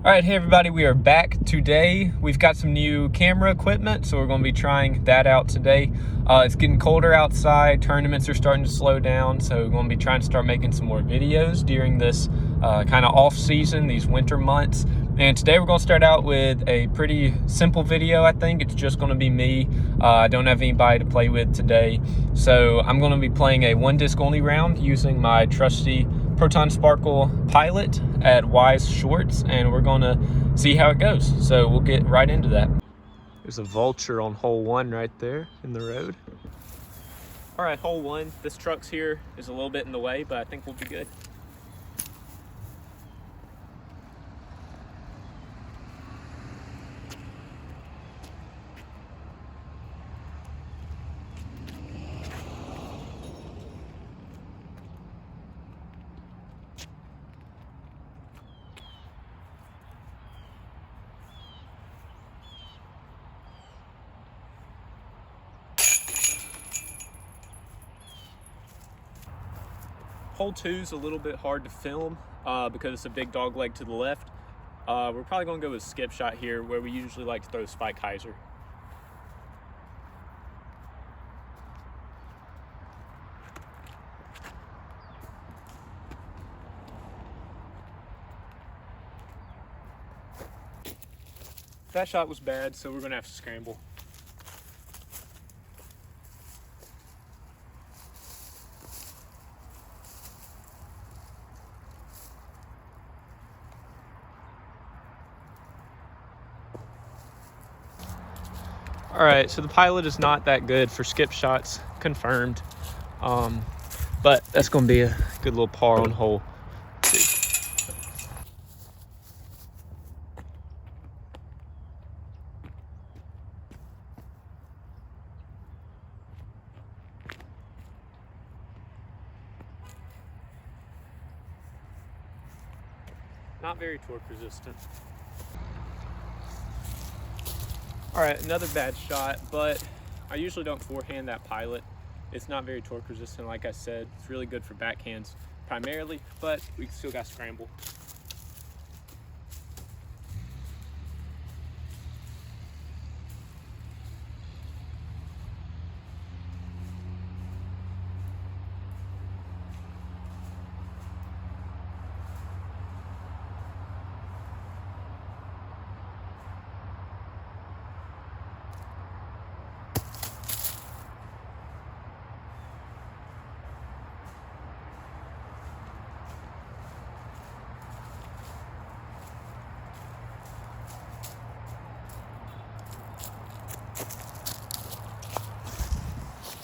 All right, hey everybody, we are back today. We've got some new camera equipment, so we're going to be trying that out today. It's getting colder outside, tournaments are starting to slow down, so we're going to be trying to start making some more videos during this kind of off season, these winter months. And today we're going to start out with a pretty simple video. I think it's just going to be me. I don't have anybody to play with today, so I'm going to be playing a one disc only round using my trusty Proton Pilot at Wise Shorts, and we're going to see how it goes. So we'll get right into that. There's a vulture on hole one right there in the road. All right, hole one. This truck's here is a little bit in the way, but I think we'll be good. Hole two's a little bit hard to film because it's a big dog leg to the left. We're probably going to go with skip shot here, where we usually like to throw spike hyzer. That shot was bad, so we're going to have to scramble. All right, so the Pilot is not that good for skip shots, confirmed. But that's going to be a good little par on hole two. Not very torque resistant. All right, another bad shot, but I usually don't forehand that Pilot. It's not very torque resistant, like I said. It's really good for backhands primarily, but we still got scramble.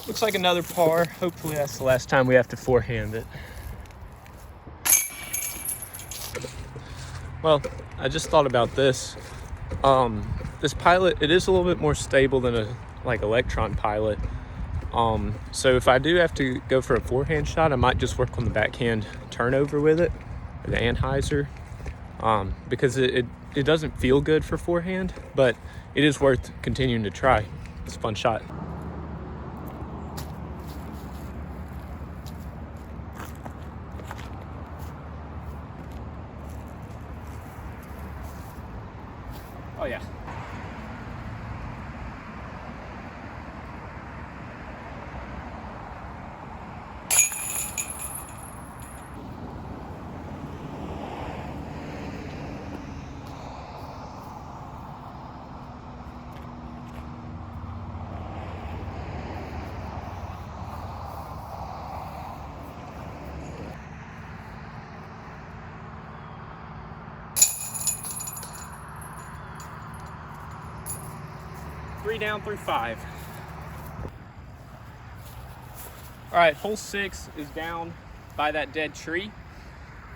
Looks like another par. Hopefully that's the last time we have to forehand it. Well, I just thought about this. This Pilot, it is a little bit more stable than a Electron Pilot. So if I do have to go for a forehand shot, I might just work on the backhand turnover with it, or the anhyzer, because it doesn't feel good for forehand, but it is worth continuing to try. It's a fun shot. Oh yeah. Three down through five. All right, hole six is down by that dead tree.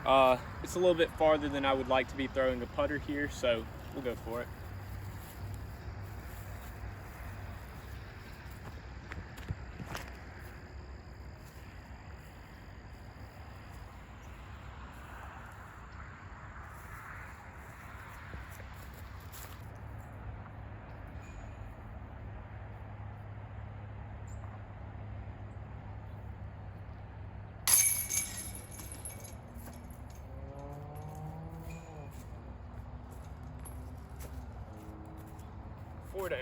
It's a little bit farther than I would like to be throwing a putter here, so we'll go for it. 4 down.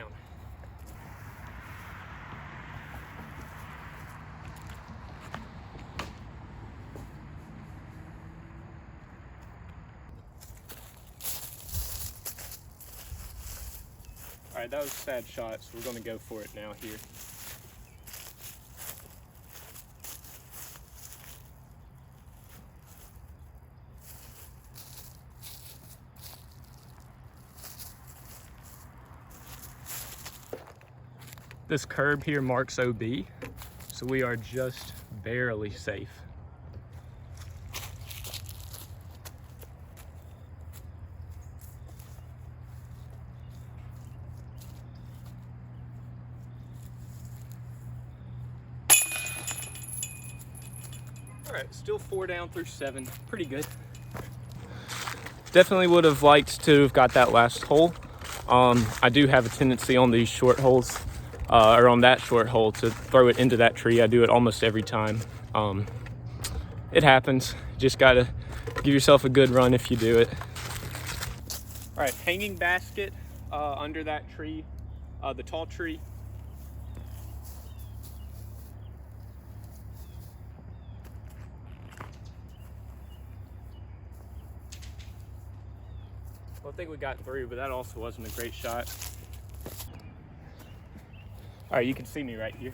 All right, that was a sad shot, so we're gonna go for it now here. This curb here marks OB, so we are just barely safe. All right, still 4 down through 7, pretty good. Definitely would have liked to have got that last hole. I do have a tendency on these short holes, or on that short hole, to throw it into that tree. I do it almost every time. It happens. Just gotta give yourself a good run if you do it. All right, hanging basket under that tree, the tall tree. Well, I think we got through, but that also wasn't a great shot. All right, you can see me right here.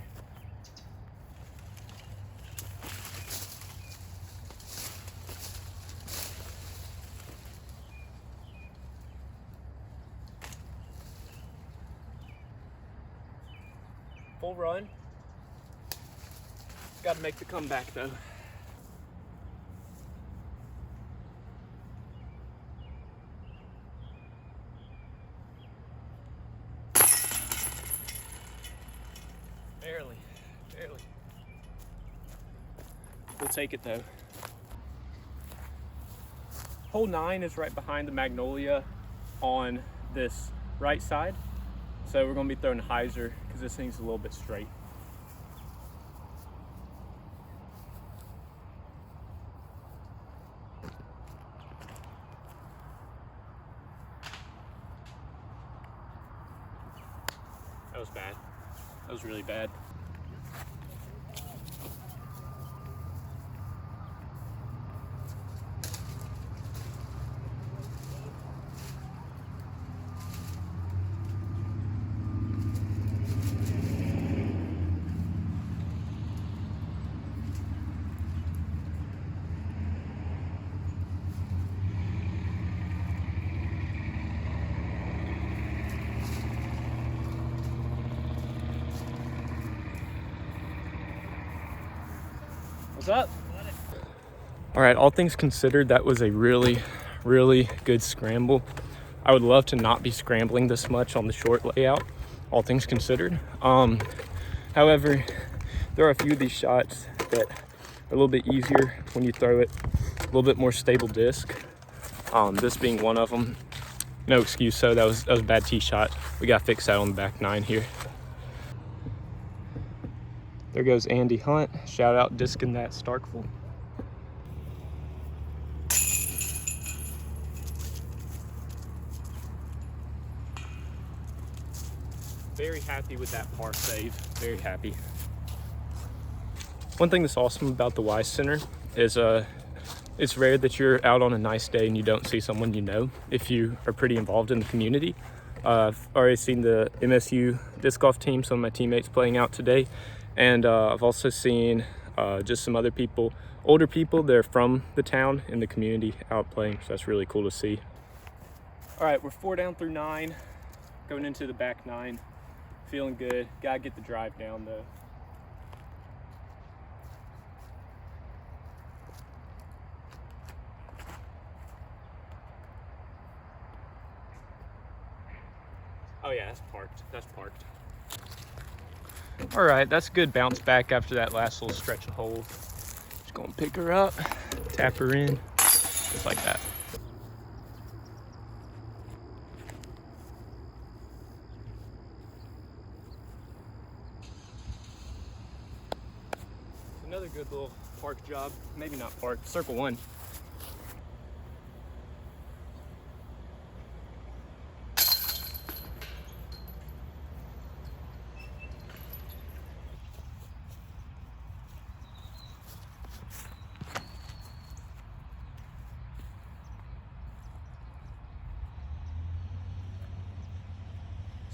Full run. Got to make the comeback though. Barely. We'll take it though. Hole 9 is right behind the magnolia on this right side. So we're gonna be throwing a hyzer because this thing's a little bit straight. That was bad. That was really bad. What's up? All right, all things considered, that was a really good scramble. I would love to not be scrambling this much on the short layout, all things considered. However, there are a few of these shots that are a little bit easier when you throw it a little bit more stable disc. This being one of them. No excuse, so that was a bad tee shot. We got to fix that on the back 9 here. There goes Andy Hunt. Shout out discing that Starkville. Very happy with that par save. Very happy. One thing that's awesome about the Wise Center is it's rare that you're out on a nice day and you don't see someone you know if you are pretty involved in the community. I've already seen the MSU disc golf team, some of my teammates playing out today. And I've also seen just some other people, older people that are from the town in the community out playing. So that's really cool to see. All right, we're 4 down through 9, going into the back 9. Feeling good. Gotta get the drive down though. Oh yeah, that's parked. That's parked. All right, that's a good bounce back after that last little stretch of holes. Just gonna pick her up, tap her in, just like that. Another good little park job. Maybe not park, circle 1.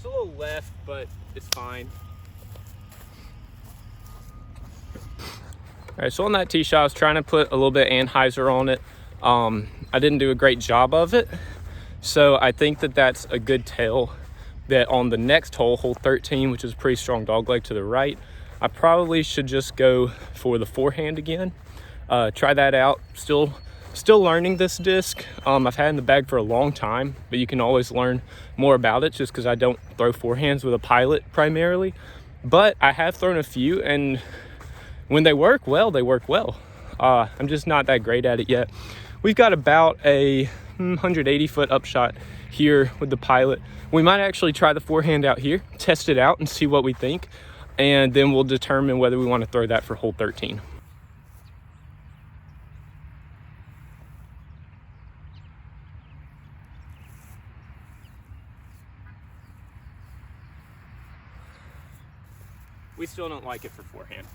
a little left, but it's fine. All right, so on that tee shot, I was trying to put a little bit of anhyzer on it. I didn't do a great job of it. So I think that that's a good tell that on the next hole, hole 13, which is a pretty strong dogleg to the right, I probably should just go for the forehand again. Try that out. Still learning this disc. I've had it in the bag for a long time, but you can always learn more about it just because I don't throw forehands with a Pilot primarily. But I have thrown a few, and when they work well, they work well. I'm just not that great at it yet. We've got about a 180 foot upshot here with the Pilot. We might actually try the forehand out here, test it out and see what we think. And then we'll determine whether we want to throw that for hole 13. We still don't like it for forehand,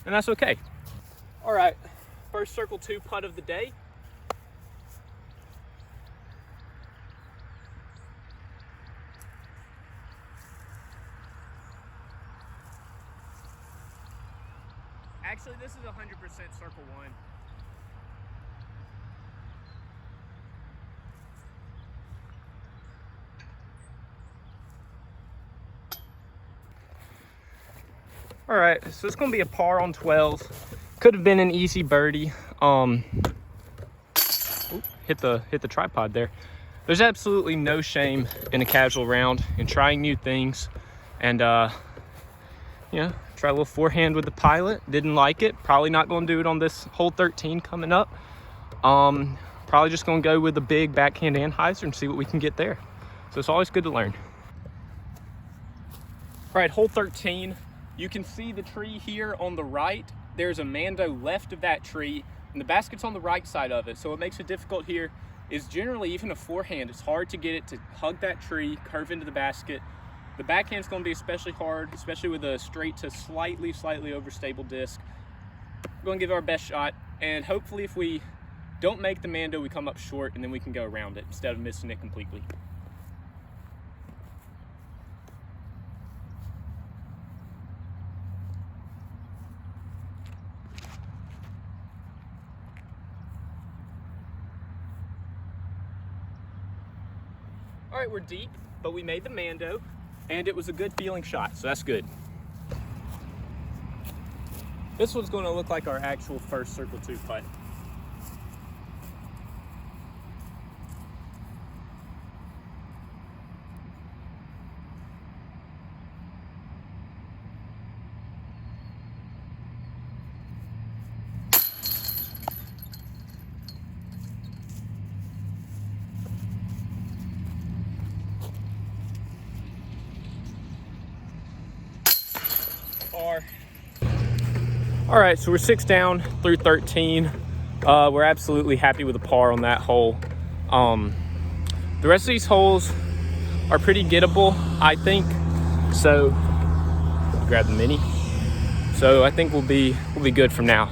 and that's okay. All right, first circle 2 putt of the day. Actually, this is 100% circle 1. All right, so it's gonna be a par on 12. Could have been an easy birdie. Hit the tripod there. There's absolutely no shame in a casual round in trying new things, and try a little forehand with the Pilot. Didn't like it. Probably not gonna do it on this hole 13 coming up. Probably just gonna go with a big backhand anhyzer and see what we can get there. So it's always good to learn. All right, hole 13. You can see the tree here on the right. There's a Mando left of that tree, and the basket's on the right side of it. So what makes it difficult here is generally, even a forehand, it's hard to get it to hug that tree, curve into the basket. The backhand's gonna be especially hard, especially with a straight to slightly overstable disc. We're gonna give it our best shot, and hopefully if we don't make the Mando, we come up short, and then we can go around it instead of missing it completely. All right, we're deep, but we made the Mando, and it was a good feeling shot, so that's good. This one's gonna look like our actual first circle 2 putt. All right, so we're 6 down through 13. We're absolutely happy with the par on that hole. The rest of these holes are pretty gettable, I think. So grab the mini. So I think we'll be good from now.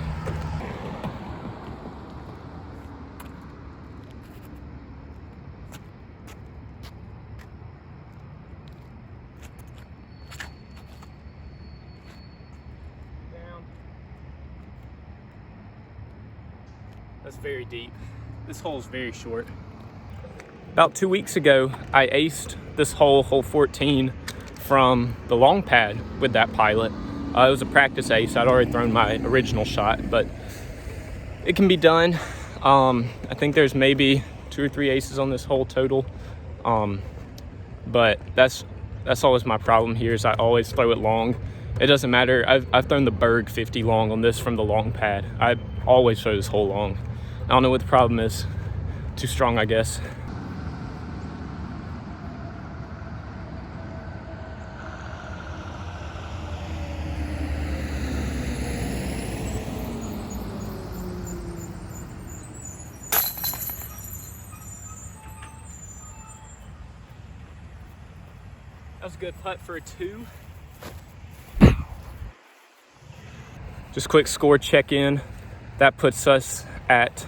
That's very deep. This hole is very short. About 2 weeks ago, I aced this hole, hole 14, from the long pad with that Pilot. It was a practice ace. I'd already thrown my original shot, but it can be done. I think there's maybe 2 or 3 aces on this hole total. But that's always my problem here, is I always throw it long. It doesn't matter. I've thrown the Berg 50 long on this from the long pad. I always throw this hole long. I don't know what the problem is. Too strong, I guess. That was a good putt for a 2. Just quick score check-in. That puts us at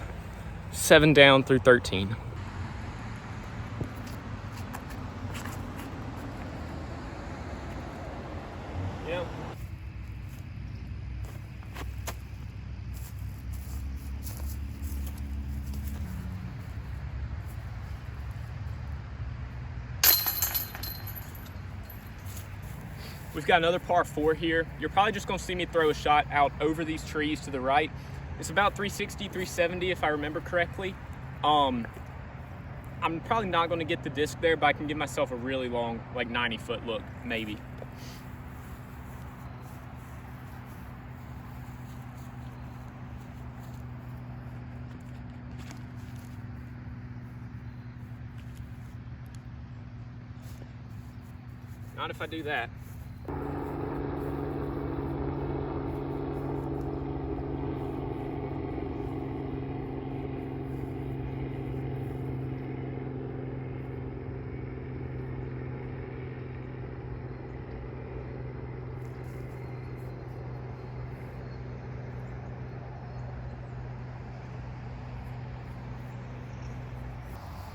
7 down through 13. We've got another par 4 here. You're probably just gonna see me throw a shot out over these trees to the right. It's about 360, 370 if I remember correctly. I'm probably not gonna get the disc there, but I can give myself a really long, like 90-foot look, maybe. Not if I do that.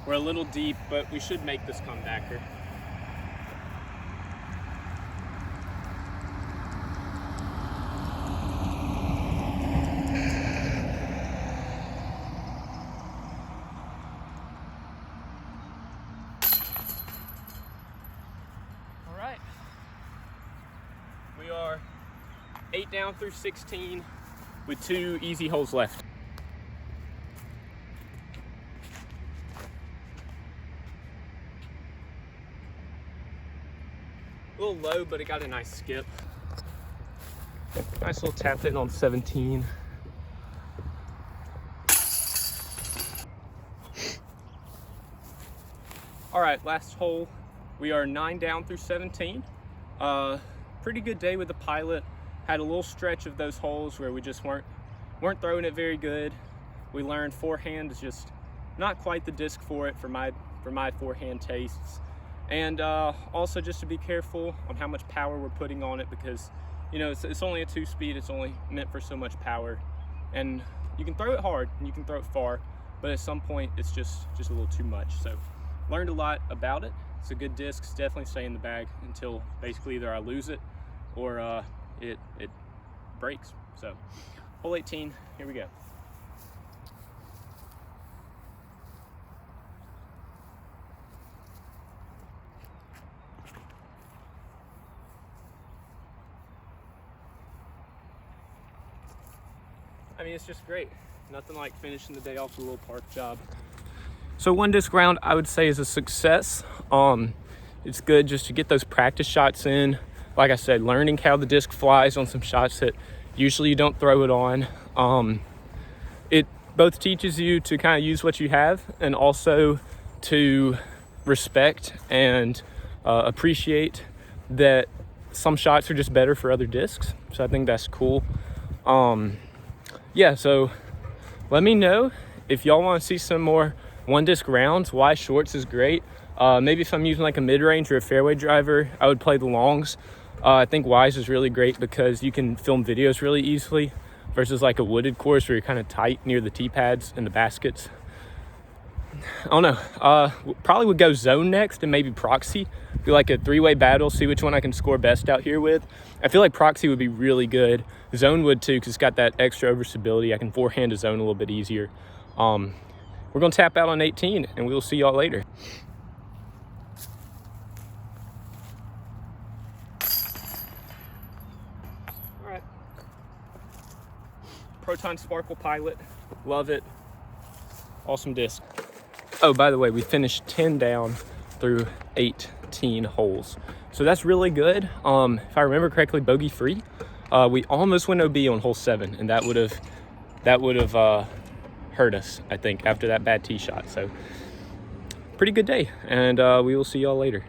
We're a little deep, but we should make this comebacker. All right. We are 8 down through 16 with 2 easy holes left. A little low, but it got a nice skip. Nice little tap in on 17. All right, last hole. We are 9 down through 17. Pretty good day with the Pilot. Had a little stretch of those holes where we just weren't throwing it very good. We learned forehand is just not quite the disc for it for my forehand tastes. And also just to be careful on how much power we're putting on it, because you know it's only a 2-speed. It's only meant for so much power, and you can throw it hard and you can throw it far, but at some point it's just a little too much. So learned a lot about it. It's a good disc. It's definitely stay in the bag until basically either I lose it or it breaks. So hole 18, here we go. I mean, it's just great. Nothing like finishing the day off with a little park job. So 1 disc round, I would say, is a success. It's good just to get those practice shots in. Like I said, learning how the disc flies on some shots that usually you don't throw it on. It both teaches you to kind of use what you have, and also to respect and appreciate that some shots are just better for other discs. So I think that's cool. Yeah, so let me know if y'all want to see some more 1 disc rounds. Wise shorts is great. Maybe if I'm using like a mid-range or a fairway driver, I would play the longs. I think Wise is really great because you can film videos really easily versus like a wooded course where you're kind of tight near the tee pads and the baskets. I don't know. Probably would go zone next and maybe proxy. Do like a 3-way battle, see which one I can score best out here with. I feel like proxy would be really good. Zone would too, because it's got that extra overstability. I can forehand a zone a little bit easier. We're gonna tap out on 18 and we'll see y'all later. All right. Proton Sparkle Pilot, love it. Awesome disc. Oh, by the way, we finished 10 down through 18 holes. So that's really good. If I remember correctly, bogey free. We almost went OB on hole 7, and that would have hurt us, I think, after that bad tee shot. So pretty good day, and we will see y'all later.